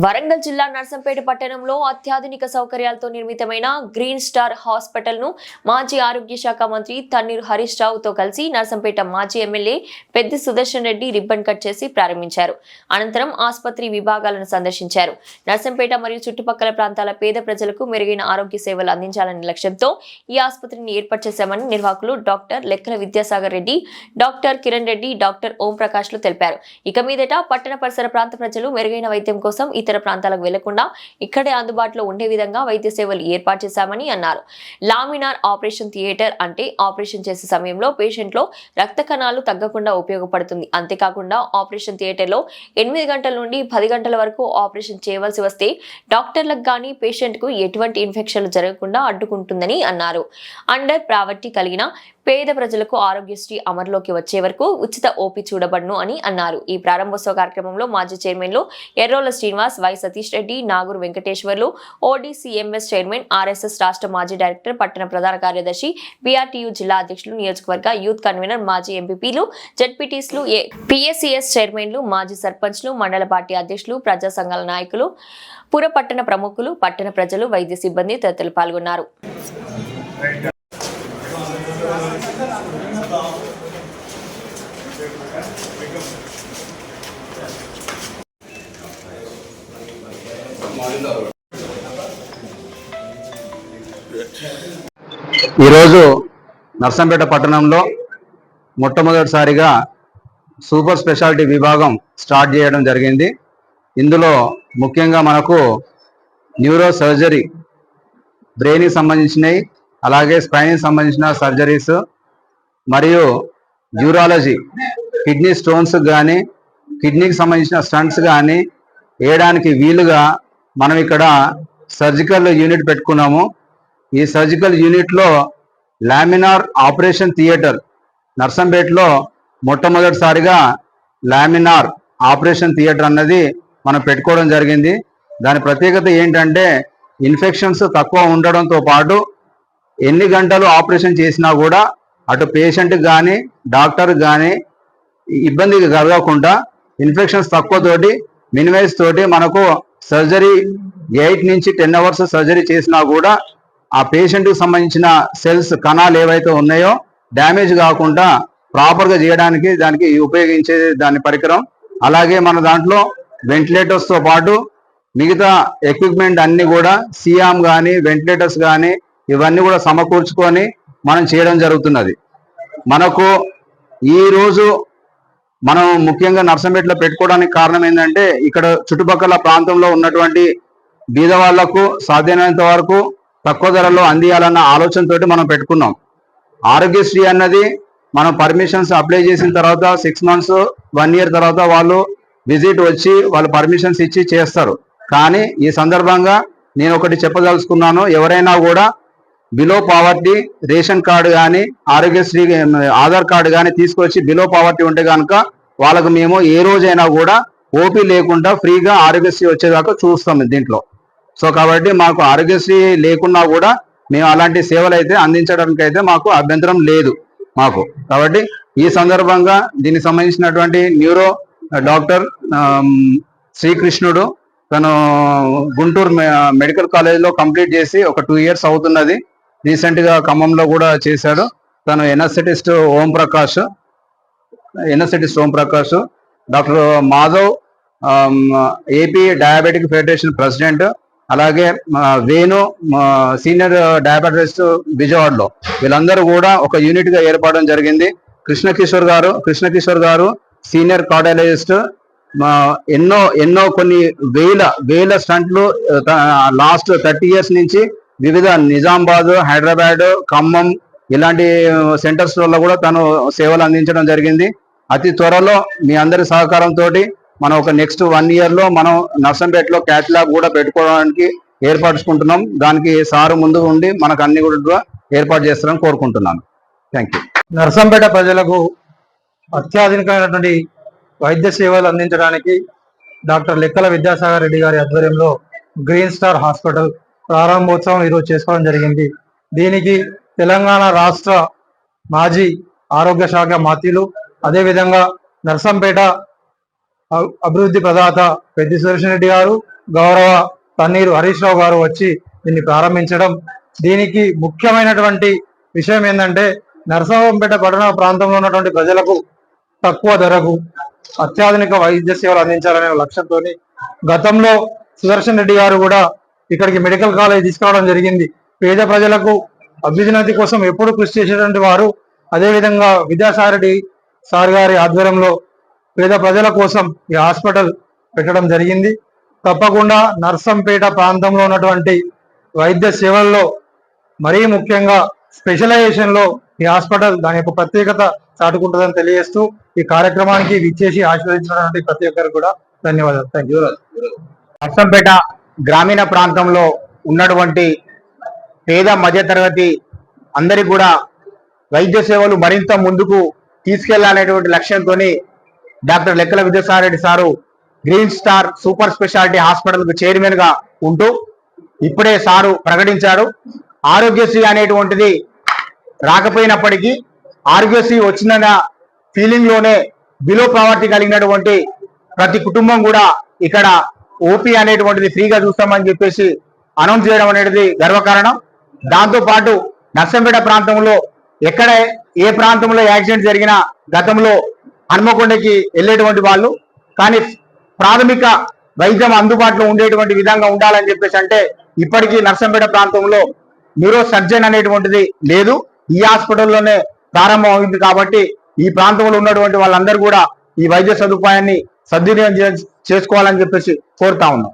వరంగల్ జిల్లా నర్సంపేట పట్టణంలో అత్యాధునిక సౌకర్యాలతో నిర్మితమైన గ్రీన్ స్టార్ హాస్పిటల్ ను మాజీ ఆరోగ్య శాఖ మంత్రి తన్నీరు హరీష్ రావుతో కలిసి నర్సంపేట మాజీ MLA Peddi Sudarshan Reddy ribbon cut చేసి ప్రారంభించారు. అనంతరం ఆసుపత్రి విభాగాలను సందర్శించారు. నర్సంపేట మరియు చుట్టుపక్కల ప్రాంతాల పేద ప్రజలకు మెరుగైన ఆరోగ్య సేవలు అందించాలనే లక్ష్యంతో ఈ ఆసుపత్రిని ఏర్పాటు చేశామని నిర్వాహకులు డాక్టర్ లెక్కల విద్యాసాగర్ రెడ్డి, డాక్టర్ కిరణ్ రెడ్డి, డాక్టర్ ఓం ప్రకాష్ లు తెలిపారు. ఇక మీదట పట్టణ పరిసర ప్రాంత ప్రజలు మెరుగైన వైద్యం కోసం ఇతర ప్రాంతాలకు వెళ్లకుండా ఇక్కడే అందుబాటులో ఉండే విధంగా వైద్య సేవలు ఏర్పాటు చేశామని అన్నారు. లామినార్ ఆపరేషన్ థియేటర్ అంటే ఆపరేషన్ చేసే సమయంలో పేషెంట్ లో రక్త కణాలు తగ్గకుండా ఉపయోగపడుతుంది. అంతేకాకుండా ఆపరేషన్ థియేటర్ లో 8 గంటల నుండి 10 గంటల వరకు ఆపరేషన్ చేయవలసి వస్తే డాక్టర్లకు గానీ పేషెంట్ కు ఎటువంటి ఇన్ఫెక్షన్లు జరగకుండా అడ్డుకుంటుందని అన్నారు. అండర్ ప్రావర్టీ కలిగిన పేద ప్రజలకు ఆరోగ్యశ్రీ అమలులోకి వచ్చే వరకు ఉచిత ఓపీ చూడబడును అని అన్నారు. ఈ ప్రారంభోత్సవ కార్యక్రమంలో మాజీ చైర్మన్లు Errola Srinivas, Y Satish Reddy, Naguru Venkateswarlu, ODCMS chairman, RSS రాష్ట్ర మాజీ డైరెక్టర్, పట్టణ ప్రధాన కార్యదర్శి, బీఆర్టీయూ జిల్లా అధ్యక్షులు, నియోజకవర్గ యూత్ కన్వీనర్, మాజీ ఎంపీపీలు, జెడ్పీటీస్లు, పిఎస్సిఎస్ చైర్మన్లు, మాజీ సర్పంచ్లు, మండల పార్టీ అధ్యక్షులు, ప్రజా సంఘాల నాయకులు, పుర పట్టణ ప్రముఖులు, పట్టణ ప్రజలు, వైద్య సిబ్బంది తదితరులు పాల్గొన్నారు. ఈరోజు నర్సంపేట పట్టణంలో మొట్టమొదటిసారిగా సూపర్ స్పెషాలిటీ విభాగం స్టార్ట్ చేయడం జరిగింది. ఇందులో ముఖ్యంగా మనకు న్యూరో సర్జరీ, బ్రెయిన్కి సంబంధించినవి, అలాగే స్పైన్కి సంబంధించిన సర్జరీస్ మరియు యూరాలజీ, కిడ్నీ స్టోన్స్ కానీ కిడ్నీకి సంబంధించిన స్టంట్స్ కానీ వేయడానికి వీలుగా మనం ఇక్కడ సర్జికల్ యూనిట్ పెట్టుకున్నాము. ఈ సర్జికల్ యూనిట్లో లామినార్ ఆపరేషన్ థియేటర్ నర్సంపేటలో మొట్టమొదటిసారిగా లామినార్ ఆపరేషన్ థియేటర్ అన్నది మనం పెట్టుకోవడం జరిగింది. దాని ప్రత్యేకత ఏంటంటే ఇన్ఫెక్షన్స్ తక్కువ ఉండడంతో పాటు ఎన్ని గంటలు ఆపరేషన్ చేసినా కూడా అటు పేషెంట్కి కానీ డాక్టర్కి కానీ ఇబ్బంది కలగకుండా ఇన్ఫెక్షన్స్ తక్కువ తోటి మినిమైజ్ తోటి మనకు సర్జరీ 8 నుంచి 10 అవర్స్ సర్జరీ చేసినా కూడా ఆ పేషెంట్కి సంబంధించిన సెల్స్, కణాలు ఏవైతే ఉన్నాయో డ్యామేజ్ కాకుండా ప్రాపర్గా చేయడానికి దానికి ఉపయోగించే దాని పరికరం. అలాగే మన దాంట్లో వెంటిలేటర్స్తో పాటు మిగతా ఎక్విప్మెంట్ అన్నీ కూడా సియామ్ కానీ వెంటిలేటర్స్ కానీ ఇవన్నీ కూడా సమకూర్చుకొని మనం చేయడం జరుగుతున్నది. మనకు ఈరోజు మనం ముఖ్యంగా నర్సంపేటలో పెట్టుకోవడానికి కారణం ఏంటంటే ఇక్కడ చుట్టుపక్కల ప్రాంతంలో ఉన్నటువంటి బీద వాళ్లకు సాధ్యమైనంత వరకు తక్కువ ధరలో అందియాలన్న ఆలోచనతోటి మనం పెట్టుకున్నాం. ఆరోగ్యశ్రీ అన్నది మనం పర్మిషన్స్ అప్లై చేసిన తర్వాత 6 months 1 year తర్వాత వాళ్ళు విజిట్ వచ్చి వాళ్ళు పర్మిషన్స్ ఇచ్చి చేస్తారు. కానీ ఈ సందర్భంగా నేను ఒకటి చెప్పదలుచుకున్నాను, ఎవరైనా కూడా బిలో పావర్టీ రేషన్ కార్డు కానీ ఆరోగ్యశ్రీ ఆధార్ కార్డు కానీ తీసుకొచ్చి బిలో పావర్టీ ఉంటే కనుక వాళ్ళకు మేము ఏ రోజైనా కూడా ఓపీ లేకుండా ఫ్రీగా ఆరోగ్యశ్రీ వచ్చేదాకా చూస్తాం దీంట్లో. సో కాబట్టి మాకు ఆరోగ్యశ్రీ లేకున్నా కూడా మేము అలాంటి సేవలు అయితే అందించడానికి అయితే మాకు అభ్యంతరం లేదు మాకు. కాబట్టి ఈ సందర్భంగా దీనికి సంబంధించినటువంటి న్యూరో డాక్టర్ శ్రీకృష్ణుడు తను గుంటూరు మెడికల్ కాలేజ్లో కంప్లీట్ చేసి ఒక 2 years అవుతున్నది. రీసెంట్గా ఖమ్మంలో కూడా చేశాడు. తను anaesthetist Om Prakash, doctor Madhav AP diabetic federation president, అలాగే వేణు సీనియర్ డయాబెటిస్ట్ విజయవాడలో, వీళ్ళందరూ కూడా ఒక యూనిట్గా ఏర్పడడం జరిగింది. కృష్ణకిషోర్ గారు సీనియర్ కార్డియాలజిస్ట్, ఎన్నో కొన్ని వేల స్టంట్లు లాస్ట్ 30 years నుంచి వివిధ నిజామాబాద్, హైదరాబాద్, ఖమ్మం ఇలాంటి సెంటర్స్ వల్ల కూడా తను సేవలు అందించడం జరిగింది. అతి త్వరలో మీ అందరి సహకారంతో మనం ఒక నెక్స్ట్ 1 year లో మనం నర్సంపేటలో క్యాత్ ల్యాబ్ కూడా పెట్టుకోవడానికి ఏర్పరచుకుంటున్నాం. దానికి సారు ముందు ఉండి మనకు అన్ని కూడా ఏర్పాటు చేస్తారని కోరుకుంటున్నాను. Thank you. నర్సంపేట ప్రజలకు అత్యాధునికమైనటువంటి వైద్య సేవలు అందించడానికి డాక్టర్ లెక్కల విద్యాసాగర్ రెడ్డి గారి ఆధ్వర్యంలో గ్రీన్ స్టార్ హాస్పిటల్ ప్రారంభోత్సవం ఈరోజు చేసుకోవడం జరిగింది. దీనికి తెలంగాణ రాష్ట్ర మాజీ ఆరోగ్య శాఖ మంత్రులు, అదేవిధంగా నర్సంపేట అభివృద్ధి ప్రదాత పెద్ది సుదర్శన్ రెడ్డి గారు, గౌరవ తన్నీరు హరీష్ రావు గారు వచ్చి దీన్ని ప్రారంభించడం, దీనికి ముఖ్యమైనటువంటి విషయం ఏంటంటే నరసరావుపేట పట్టణ ప్రాంతంలో ఉన్నటువంటి ప్రజలకు తక్కువ ధరకు అత్యాధునిక వైద్య సేవలు అందించాలనే లక్ష్యంతో గతంలో సుదర్శన్ రెడ్డి గారు కూడా ఇక్కడికి మెడికల్ కాలేజ్ తీసుకురావడం జరిగింది. పేద ప్రజలకు అభ్యున్నతి కోసం ఎప్పుడు కృషి చేసేటువంటి వారు. అదేవిధంగా విద్యాసాగర్ రెడ్డి సార్ గారి ఆధ్వర్యంలో పేద ప్రజల కోసం ఈ హాస్పిటల్ పెట్టడం జరిగింది. తప్పకుండా నర్సంపేట ప్రాంతంలో ఉన్నటువంటి వైద్య సేవల్లో మరీ ముఖ్యంగా స్పెషలైజేషన్ లో ఈ హాస్పిటల్ దాని యొక్క ప్రత్యేకత చాటుకుంటుందని తెలియజేస్తూ ఈ కార్యక్రమానికి విచ్చేసి ఆశీర్వదించినటువంటి ప్రతి ఒక్కరికి కూడా ధన్యవాదాలు. Thank you. నర్సంపేట గ్రామీణ ప్రాంతంలో ఉన్నటువంటి పేద మధ్యతరగతి అందరికి కూడా వైద్య సేవలు మరింత ముందుకు తీసుకెళ్లాలనేటువంటి లక్ష్యంతో డాక్టర్ లెక్కల Vidyasagar Reddy sir green star super speciality hospital కు చైర్మన్ గా ఉంటూ ఇప్పుడే సారు ప్రకటించారు. ఆరోగ్యశ్రీ అనేటువంటిది రాకపోయినప్పటికీ ఆరోగ్యశ్రీ వచ్చిన ఫీలింగ్ లోనే బిలో పావర్టీ కలిగినటువంటి ప్రతి కుటుంబం కూడా ఇక్కడ ఓపీ అనేటువంటిది ఫ్రీగా చూస్తామని చెప్పేసి అనౌన్స్ చేయడం అనేది గర్వకారణం. దాంతో పాటు నర్సంపేట ప్రాంతంలో ఎక్కడ ఏ ప్రాంతంలో యాక్సిడెంట్ జరిగినా గతంలో హన్మకొండకి వెళ్ళేటువంటి వాళ్ళు, కానీ ప్రాథమిక వైద్యం అందుబాటులో ఉండేటువంటి విధంగా ఉండాలని చెప్పేసి అంటే ఇప్పటికీ నర్సంపేట ప్రాంతంలో న్యూరో సర్జన్ అనేటువంటిది లేదు. ఈ హాస్పిటల్లోనే ప్రారంభం అయింది. కాబట్టి ఈ ప్రాంతంలో ఉన్నటువంటి వాళ్ళందరూ కూడా ఈ వైద్య సదుపాయాన్ని సద్వినియోగం చేసుకోవాలని చెప్పేసి కోరుతా ఉన్నాం.